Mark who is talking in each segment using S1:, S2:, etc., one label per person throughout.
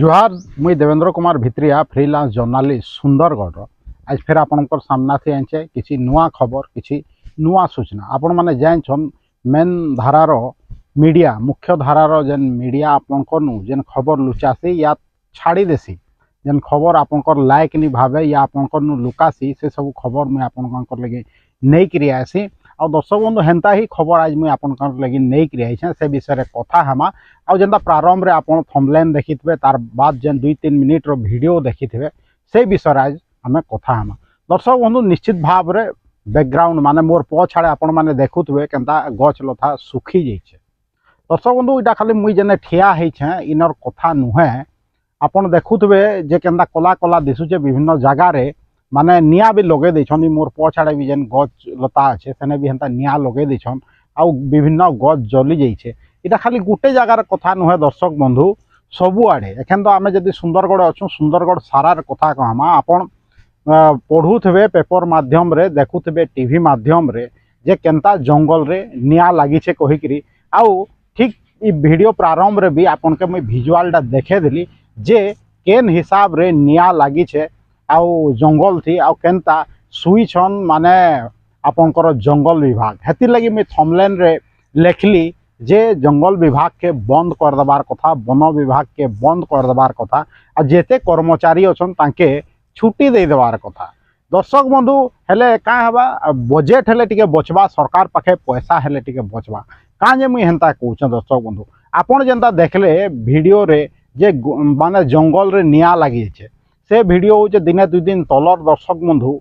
S1: जुहार मुई Devendra Kumar भित्रिया freelance journalist Sundargarh आज फिर आपंकर सामना से आइचे किसी नुआ खबर किसी नुआ सूचना आपण मैंने जानछन मेन धारार मीडिया मुख्य धारार जेन मीडिया आपंकर जेन खबर लुचासी या छाड़ी देसी जेन खबर आपंकर लायक नहीं भावे या आपंकर लुकासी से सब खबर मुझे आपंकर लगे नहीं करी आसी आ दर्शक बंधु हेन्ता ही खबर आज मुझे आपंकर लगे नहीं करी आई से विषय कथा हेमा आ जेनता प्रारंभ रे आपन थंबनेल देखिथे तार बाद जेन 2-3 मिनिट रो वीडियो देखिथे से विषय आज आम कथा हेमा दर्शक बंधु निश्चित भाव रे बैकग्राउंड माने मोर पछाड़े आपण माने देखुथे केनता गछ लथा सुखी जाइछे दर्शक बंधु इटा खाली मुई जेने ठिया होइछे इनर कथा नुहे आपण देखुथे जे केनता कला कला दिसुचे विभिन्न जगह रे माने निया भी लगे देछन मोर पछाड़े भी जेन गछ लता अच्छे सेने भी हेन्ता निया लगे देछन आ विभिन्न गछ जली जाइछे इटा खाली गोटे जगार कथा नुहे दर्शक बंधु सबुआड़े एखन तो आम जब सुंदरगढ़ अच्छु सुंदरगढ़ सारार कथा कहमा आपन पढ़ुवे पेपर माध्यम रे देखुवे टीवी माध्यम रे जे केनता जंगल रे निया लागिछे कहिकरी आउ ठीक इ वीडियो प्रारंभ रे भी आपन के मैं विजुअलटा देखे देली जे केन हिसाब रे निया लागिछे आउ जंगल थी आउ केनता सुईछन माने आपनकर जंगल विभाग हेति लगी मैं थंबनेल रे लिखली जे जंगल विभाग के बंद कर देबार कथा वन विभाग के बंद कर देबार कथा आ जेते कर्मचारी अछन तांके छुट्टी दे देबार कथा दर्शक बंधु हेले का हबा बजेट हेले टिके बचबा सरकार पाखे पैसा हेले टिके बचबा का जे मुई हेन्ता कहूछ दर्शक बंधु आपण जेंता देखले वीडियो रे जे माने जंगल रे निया लागी छे से वीडियो हो दिने 2 दिन तलर दर्शक बंधु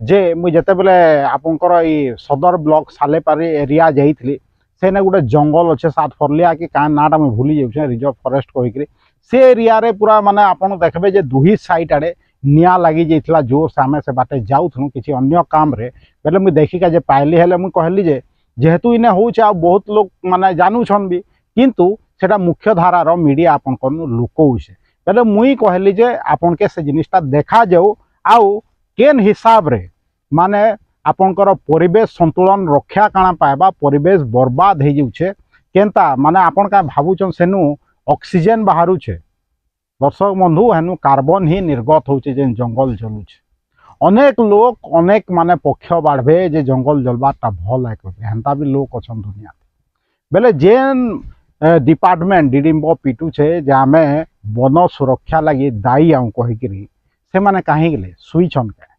S1: जे मुई जेते बेले आपनकर ई सदर ब्लॉक सालेपारी एरिया जाइथली सेने गोटे जंगल अच्छे सात फरलिया कि क्या नाटा मुझे भूली जाऊँ रिजर्व फरेस्ट कहीकि से एरिया रे पूरा माने आपन देखबे जे दुही साइड आड़े निया लगी जाइथिला जोर से आमे से बाटे जाउथनु किसी अन्य काम रे बेले मुझे देखिका जे पाइली हेले मुझे कहली जे जेहेतु इने होउछ आ बहुत लोग माने जानुछन भी किंतु सेटा मुख्य धारार मीडिया आपन कोन लुकोउछे बेले मुई कहली जे आपन के से जिनिसटा देखा जाऊ आउ केन हिसाब रे माने आपनकर परिवेश संतुलन रक्षा काना पाएबा परिवेश बर्बाद हो जाऊे केनता माने आपन का भावुचन सेनु ऑक्सीजन बाहरुचे दर्शक बंधु हेनु कार्बन ही निर्गत होचे जेन जंगल जलुचे अनेक लोग अनेक माने पक्ष बाढ़े जे जंगल जलबाटा भल है हेन्ता भी लोग अच्छन दुनिया बेले जेन डिपार्टमेंट डिडिम्ब पिटुचे जे आमे वन सुरक्षा लगी दायी आउ कहीकि से माने कहीं गले सुईछन के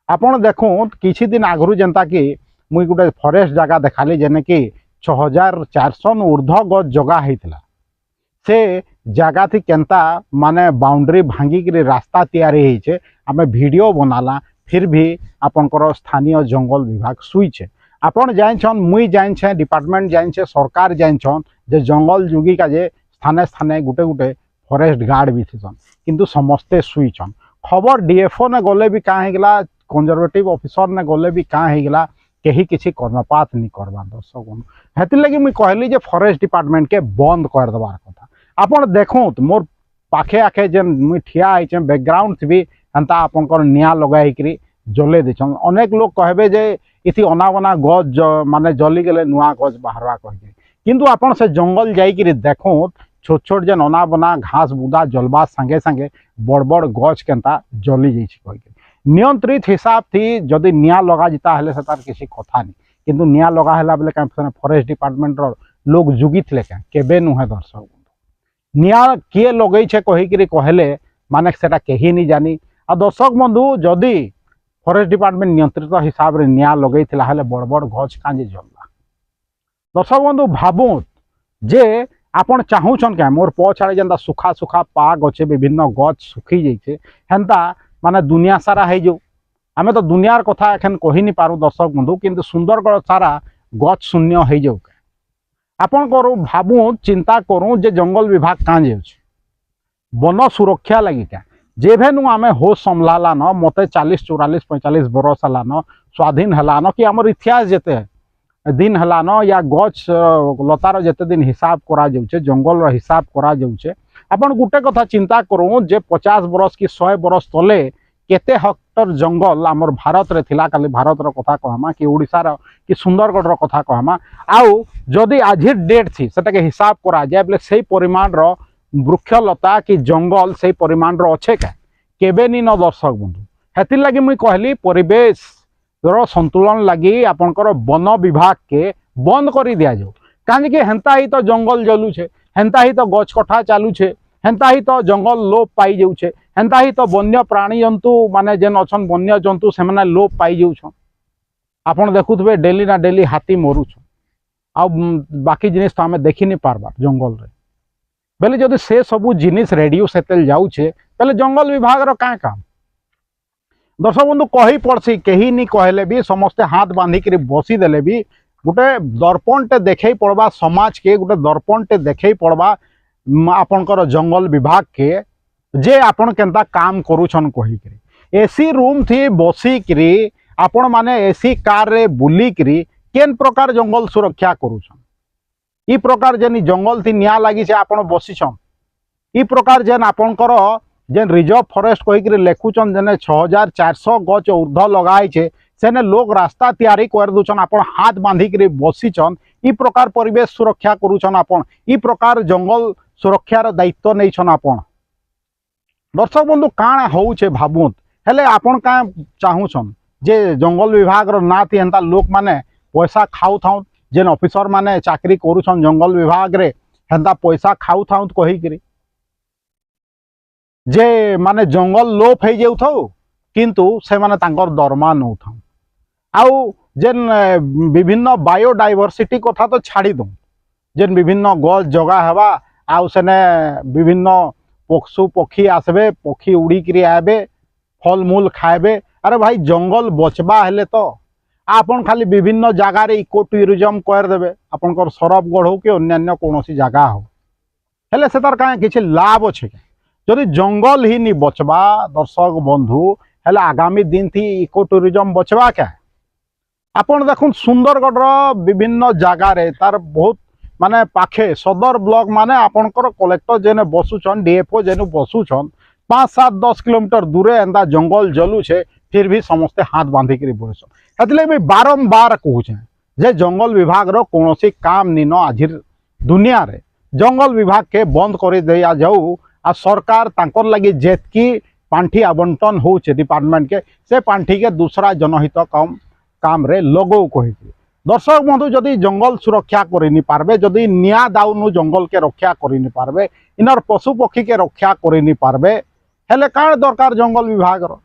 S1: आपण देखूँ किसी दिन आगु जेनता कि मुई गोटे फरेस्ट जगह देखाली जेने कि 6400 ऊर्ध्व गज जगह होता से जगह थी केनता माने बाउंड्री भांगिक रास्ता तैयारी होइछे आमे वीडियो बनाला फिर भी आपनकर स्थानीय जंगल विभाग सुईछे आपण जाइछन मुई जाइछे डिपार्टमेंट जाइछे सरकार जाइछन जे जंगल जुगी का जे स्थाने स्थाने गुटे गुटे फरेस्ट गार्ड भी थीसन किंतु समस्ते सुईछन खबर डीएफओ ने गले भी कहाँ होगा कंजर्वेटिव ऑफिसर ने गले भी कहाँ होगा कहीं किसी कर्मपात नहीं करवा दर्शक बंधु हेति लगी मुई कहली जे फॉरेस्ट डिपार्टमेंट के बंद कर देबार कथा आपण देखूँ मोर पाखे आखे जेन मुई ठिया आइछे बैकग्राउंड भी हेन्ता आपनकर निया लगाई जले देछन अनेक लोग कहबे जे इति अनाबना गज माने जली गले नुआ गज बाहरवा कहि किंतु आपण से जंगल जाइकि देखूँ छोट छोट जेन अनाबना घास बुदा जलबा संगे संगे बड़ बड़ गज केनता जली जाइछि कहि नियंत्रित हिसाब थी जदि निया लगा जिता हेले से तार किसी कथा नहीं किंतु निया लगा हेला बेले क्या फॉरेस्ट डिपार्टमेंट रो लोग जुगी थे क्या केबे नुहे दर्शक बंधु निया किए लगे कहीकि कहले माने सेटा कहीं नहीं जानी आ दर्शक बंधु जदि फॉरेस्ट डिपार्टमेंट नियंत्रित हिसाब रे निया लगे हेले बड़ बड़ गज कांजे जलला दर्शक बंधु भावुं जे आपण चाहूछन क्या मोर पछाड़े जेनता सुखा सुखा पाग अच्छे विभिन्न गज सुखी जाइछे हेन्ता माने दुनिया सारा है जो आमे तो दुनियार कथा एखन कहि नहीं पारू दर्शक बंधु किंतु सुंदरगढ़ सारा गच शून्य हो जाऊ आपन करू भावु चिंता करूँ जे जंगल विभाग कहाँ जाऊँ वन सुरक्षा लगी क्या जेभेनु आमे होश संभलालान मते 40-44-45 बरस हलान स्वाधीन हलान कि आमर इतिहास जेते दिन हलान या गच लतार जेते दिन हिसाब करा जाउछे जंगल हिसाब करा जाउछे आपण गुटे कथा चिंता करूँ जे 50 बरस कि 100 बरस तले केते हेक्टर जंगल आमर भारत रे थिला खाली भारत रो कथा कहमा कि ओडिसा रो कि सुंदरगढ़ रो कथा कहमा आउ जदि आज डेट थी सेटा के हिसाब करा जाय बले सेही परिमाण रो वृक्षलता कि जंगल से परिमाण अच्छे क्या केबे नी न दर्शक बंधु हेतिर लगी मुई कहली परिवेश संतुलन लगी आपणकर वन विभाग के बंद कर दिया जाओ कहीं हेन्ता ही तो जंगल जलुछे हेन्ता ही तो गछ कटा चलुछे हेन्ता ही तो जंगल लोप पाई जाऊे हेन्ता ही तो वन्य प्राणी जंतु माने जेन अच्छन वन्य जंतु से लोप पाई जाऊन आपड़ देखुवे डेली ना डेली हाथी मरुछ आ बाकी जिनिस तो आम देखी नहीं पार्बार जंगल रे बेले जदि से सबू जिनिस रेडियो सेतेल जाऊे बेले जंगल विभाग रो का काम दर्शक बंधु कही पड़सी कहीं नहीं कहले भी समस्ते हाथ बांधिक बसी देले भी गोटे दर्पणटे देखे पड़वा समाज के गोटे दर्पणटे देखे पड़वा आपणकर जंगल विभाग के जे आपण केनता काम करूछन कहीकि एसी रूम थी बसिक्री आपण माने एसी कार रे बुलिक्री केन प्रकार जंगल सुरक्षा करूछन ई प्रकार जेन जंगल थी निया लगी से आपण बसीछन ई प्रकार जेन आपणकर जेन रिजर्व फॉरेस्ट कहीकि लेखुचन जेने 6400 गच ऊर्ध लगाई छे सेने लोग रास्ता तैयारी कर दूचन आपण हाथ बांधिक बसीचन ई प्रकार परिवेश सुरक्षा करूछन आपण ई प्रकार जंगल सुरक्षार दायित्व नहीं आपण दर्शक बंधु काण होउछे भाबुत हेले आपण का चाहूछन जे जंगल विभाग रो ना थी एंता लोक माने पैसा खाऊ थाउ जेन ऑफिसर माने चाकरी करूछन जंगल विभाग रे हेंता पैसा खाऊ थाउ कहीकि जे माने जंगल लोप हो जाऊ किंतु से माने तांकर दरमा नौ था आउ जेन विभिन्न बायोडाइवर्सिटी कथा तो छाड़ी दो जेन विभिन्न गछ जगह हवा आउ सेने विभिन्न पशु पक्षी आसबे पक्षी उड़ीकि आबे फल मूल खाएबे अरे भाई जंगल बचबा हेले तो आपन खाली विभिन्न जगार इको टूरिज्म करदेवे आपनकर सरबगढ़ हो कि अन्य कौन जगह हो हेले से तार कहीं किसी लाभ अच्छे जदि जंगल ही नहीं बचबा दर्शक बंधु हेले आगामी दिन थी इको टूरिज्म बचबा क्या आपन देखुन सुंदरगढ़ विभिन्न जगार तार बहुत माने पाखे सदर ब्लॉक माने आपनकर कलेक्टर जेने बसुछन डीएफओ जेने बसुछन 5-7-10 किलोमीटर दूरे एंदा जंगल जलुछे फिर भी समस्ते हाथ बांधिक बसन एतले मैं बारंबार कहूचे जे जंगल विभाग रो कौनसी काम नी न आज दुनिया रे जंगल विभाग के बंद कर दिया जाऊ आ सरकार तांकर लगी जेतकी पांठी आवंटन होचे डिपार्टमेंट के से पांठी के दूसरा जनहित काम रे लगो कही दर्शक बंधु जदि जंगल सुरक्षा करि पारबे जदि निया दाउनु जंगल के रक्षा करि पारबे इनर पशु पक्षी के रक्षा करि पारबे हेले काण दरकार जंगल विभाग रो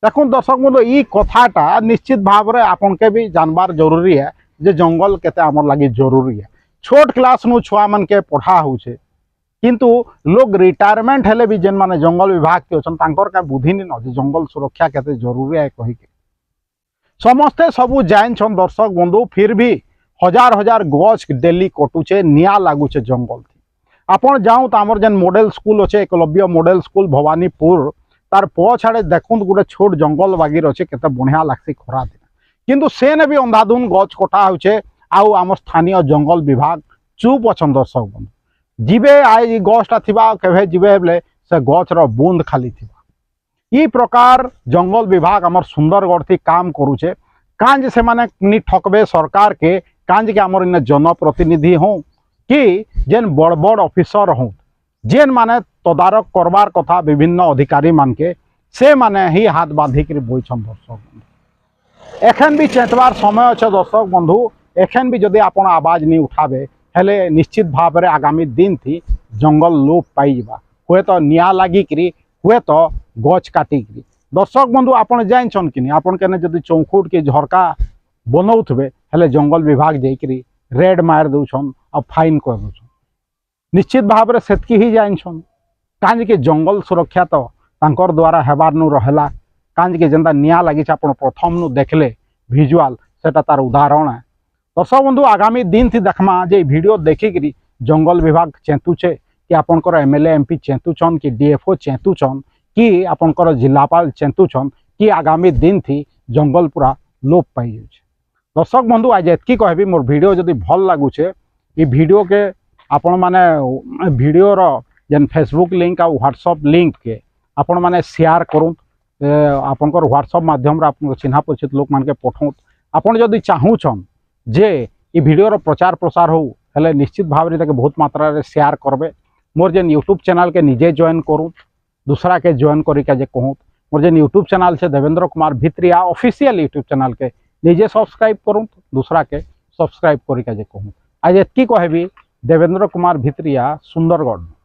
S1: देखुन दर्शक बंधु ई कथाटा निश्चित भाव रे आपन के भी जानबार जरूरी है जे जंगल केते हमर लागि जरूरी है छोट क्लास नु छुआ मन के पढ़ा होचे किंतु लोग रिटायरमेंट हेले भी जेन माने जंगल विभाग के अछन तांकर का बुद्धि नि न जे जंगल सुरक्षा केते जरूरी है कहि के समस्ते सबू जाइन छन दर्शक बंधु फिर भी हजार हजार गछ डेली कटुचे निया लागुचे जंगल थी आपन जाऊँ तो आमर जेन मॉडल स्कूल अच्छे एकलव्य मॉडल स्कूल भवानीपुर तार पछाड़े देखुन गोटे छोट जंगल बागिर अच्छे केते बढ़िया लागसी खरा दिन किंतु सेने भी अंधाधुन गछ कटा होचे आउ आम स्थानीय जंगल विभाग चुप अच्छन दर्शक बंधु जीवे आई गछटा थिबा केभे जीवे बेले से गछर बूंद खाली थिबा ई प्रकार जंगल विभाग आमर सुंदरगढ़ थी काम करुचे कांज से माने नि ठकबे सरकार के कांज के आमर इन जनप्रतिनिधि हों कि जेन बड़ बड़ ऑफिसर हों जेन माने तदारक करबार कथा विभिन्न अधिकारी मान के से माने ही हाथ बांधिक बोइछन दर्शक बंधु एखन भी चेतवार समय अच्छे दर्शक बंधु एखन भी जदि आपण आवाज नहीं उठाबे हेले निश्चित भाव में आगामी दिन थी जंगल लोप पाई हुए तो निया लागिकी हुए तो गछ काटिकी दर्शक बंधु आपन जानछन कि आपन केने जदि चौखुट के झरका बनाउथबे हेले जंगल विभाग जाइकरी रेड मार दउछन और फाइन कर दउछन निश्चित भाव में सेतकी ही जानछन कांज के जंगल सुरक्षा तो तांकर द्वारा हेबार नु रहेला कांज के जेंता निया लागि छ आपन प्रथम नु देखले विजुअल सेटा तार उदाहरण है दर्शक बंधु आगामी दिन थी देखमा जे वीडियो देखिकी जंगल विभाग चेतुचे कि आपनकर एमएलए एमपी चेतुचन कि डीएफओ चेतुचन कि आपनकर जिलापाल चेतुचन कि आगामी दिन थी जंगल पूरा लोप पाई जाउछे दर्शक बंधु आज एतकी कहबी मोर वीडियो जदि भल लागुचे ई वीडियो के आपण माने वीडियो रो जेन फेसबुक लिंक आ व्हाट्सएप लिंक के आपण माने शेयर करूँ आपनकर व्हाट्सएप माध्यम रे आपन चिन्हा परिचित लोक मान के पठाउँ आपण जदि चाहूछन जे ई वीडियो रो प्रचार प्रसार हो हेले निश्चित भाव रे बहुत मात्रा रे शेयर करबे मोर जेन यूट्यूब चैनल के निजे ज्वाइन करूँ, दूसरा के ज्वाइन करी के कहूँ। मोर जेन यूट्यूब चैनल से Devendra Kumar Bhitriya official YouTube channel के निजे सब्सक्राइब करूँ, दूसरा के सब्सक्राइब करी के कहूँ। आज एतकी कहबी देवेंद्र कुमार भित्रिया सुंदरगढ़।